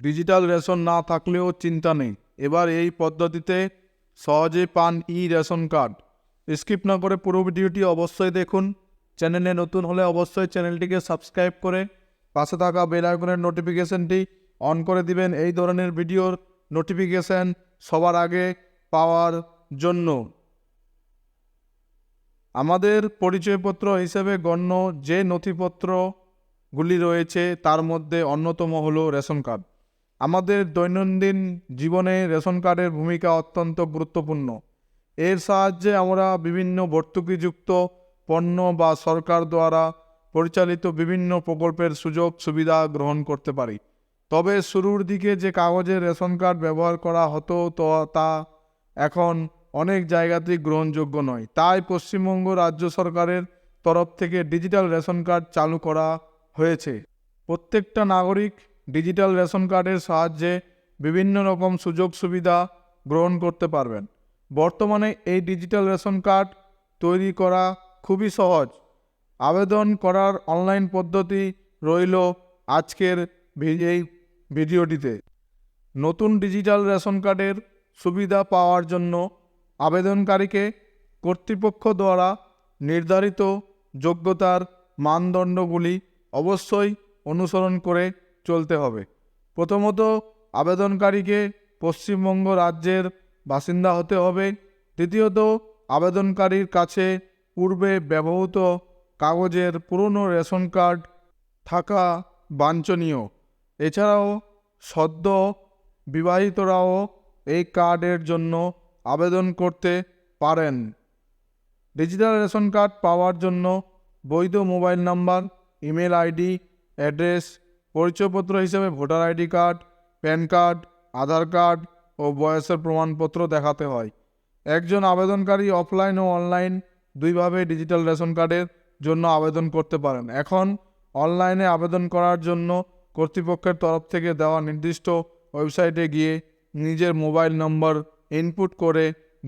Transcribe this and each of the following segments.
Digital ration না থাকলেও চিন্তা নেই, এবার এই পদ্ধতিতে সহজে পান রেশন কার্ড। স্কিপ না করে পুরো ভিডিওটি অবশ্যই দেখুন। চ্যানেলে নতুন হলে অবশ্যই চ্যানেলটিকে সাবস্ক্রাইব করে পাশে থাকা বেল আইকনের নোটিফিকেশনটি অন করে দিবেন এই ধরনের ভিডিওর নোটিফিকেশন সবার আগে পাওয়ার জন্য। আমাদের পরিচয়পত্র হিসেবে গণ্য যে নথিপত্রগুলি রয়েছে তার মধ্যে অন্যতম হলো রেশন কার্ড। আমাদের দৈনন্দিন জীবনে রেশন কার্ডের ভূমিকা অত্যন্ত গুরুত্বপূর্ণ। এর সাহায্যে আমরা বিভিন্ন ভর্তুকিযুক্ত পণ্য বা সরকার দ্বারা পরিচালিত বিভিন্ন প্রকল্পের সুযোগ সুবিধা গ্রহণ করতে পারি। তবে শুরুর দিকে যে কাগজের রেশন কার্ড ব্যবহার করা হতো তা এখন অনেক জায়গাতেই গ্রহণযোগ্য নয়। তাই পশ্চিমবঙ্গ রাজ্য সরকারের তরফ থেকে ডিজিটাল রেশন কার্ড চালু করা হয়েছে। প্রত্যেকটা নাগরিক ডিজিটাল রেশন কার্ডের সাহায্যে বিভিন্ন রকম সুযোগ সুবিধা গ্রহণ করতে পারবেন। বর্তমানে এই ডিজিটাল রেশন কার্ড তৈরি করা খুবই সহজ। আবেদন করার অনলাইন পদ্ধতি রইল আজকের এই ভিডিওটিতে। নতুন ডিজিটাল রেশন কার্ডের সুবিধা পাওয়ার জন্য আবেদনকারীকে কর্তৃপক্ষ দ্বারা নির্ধারিত যোগ্যতার মানদণ্ডগুলি অবশ্যই অনুসরণ করে চলতে হবে। প্রথমত, আবেদনকারীকে পশ্চিমবঙ্গ রাজ্যের বাসিন্দা হতে হবে। দ্বিতীয়ত, আবেদনকারীর কাছে পূর্বে ব্যবহৃত কাগজের পুরনো রেশন কার্ড থাকা বাঞ্ছনীয়। এছাড়াও সদ্য বিবাহিতরাও এই কার্ডের জন্য আবেদন করতে পারেন। ডিজিটাল রেশন কার্ড পাওয়ার জন্য বৈধ mobile number, email ID, address, পরিচয়পত্র হিসেবে voter ID card, PAN card, Aadhaar card ও বয়সের প্রমাণপত্র দেখাতে হয়। একজন আবেদনকারী অফলাইন ও অনলাইন দুইভাবে ডিজিটাল রেশন কার্ডের জন্য আবেদন করতে পারেন। এখন অনলাইনে আবেদন করার জন্য কর্তৃপক্ষের তরফ থেকে দেওয়া নির্দিষ্ট ওয়েবসাইটে গিয়ে নিজের মোবাইল নম্বর ইনপুট করে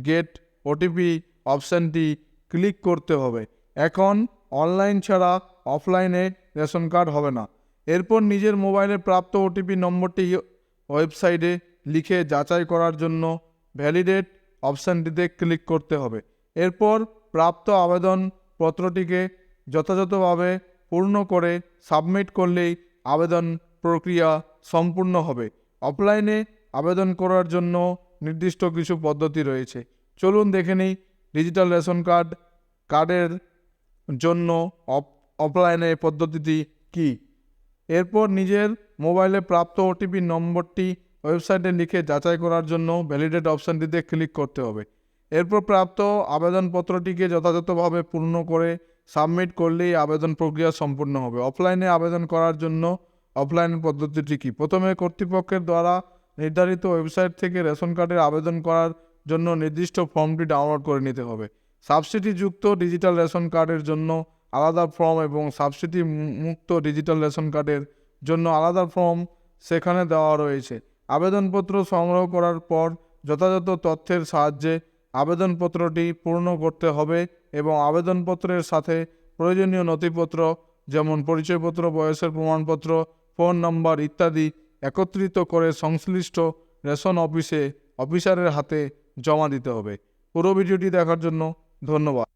গেট ওটিপি অপশানটি ক্লিক করতে হবে। এখন অনলাইন ছাড়া অফলাইনে রেশন কার্ড হবে না। এরপর নিজের মোবাইলে প্রাপ্ত ওটিপি নম্বরটি ওয়েবসাইটে লিখে যাচাই করার জন্য ভ্যালিডেট অপশানটিতে ক্লিক করতে হবে। এরপর প্রাপ্ত আবেদনপত্রটিকে যথাযথভাবে পূর্ণ করে সাবমিট করলেই আবেদন প্রক্রিয়া সম্পূর্ণ হবে। অফলাইনে আবেদন করার জন্য নির্দিষ্ট কিছু পদ্ধতি রয়েছে। চলুন দেখে নিই ডিজিটাল রেশন কার্ডের জন্য অফলাইনে পদ্ধতিটি কী। এরপর নিজের মোবাইলে প্রাপ্ত ওটিপি নম্বরটি ওয়েবসাইটে লিখে যাচাই করার জন্য ভ্যালিডেট অপশানটিতে ক্লিক করতে হবে। এরপর প্রাপ্ত আবেদনপত্রটিকে যথাযথভাবে পূর্ণ করে সাবমিট করলেই আবেদন প্রক্রিয়া সম্পূর্ণ হবে। অফলাইনে আবেদন করার জন্য অফলাইন পদ্ধতিটি কী? প্রথমে কর্তৃপক্ষের দ্বারা নির্ধারিত ওয়েবসাইট থেকে রেশন কার্ডের আবেদন করার জন্য নির্দিষ্ট ফর্মটি ডাউনলোড করে নিতে হবে। সাবসিডিযুক্ত ডিজিটাল রেশন কার্ডের জন্য আলাদা ফর্ম এবং সাবসিডি মুক্ত ডিজিটাল রেশন কার্ডের জন্য আলাদা ফর্ম সেখানে দেওয়া রয়েছে। আবেদনপত্র সংগ্রহ করার পর যথাযথ তথ্যের সাহায্যে আবেদনপত্রটি পূর্ণ করতে হবে এবং আবেদনপত্রের সাথে প্রয়োজনীয় নথিপত্র যেমন পরিচয়পত্র, বয়সের প্রমাণপত্র, ফোন নম্বর ইত্যাদি একত্রিত করে সংশ্লিষ্ট রেশন অফিসারের হাতে জমা দিতে হবে। পুরো ভিডিওটি দেখার জন্য ধন্যবাদ।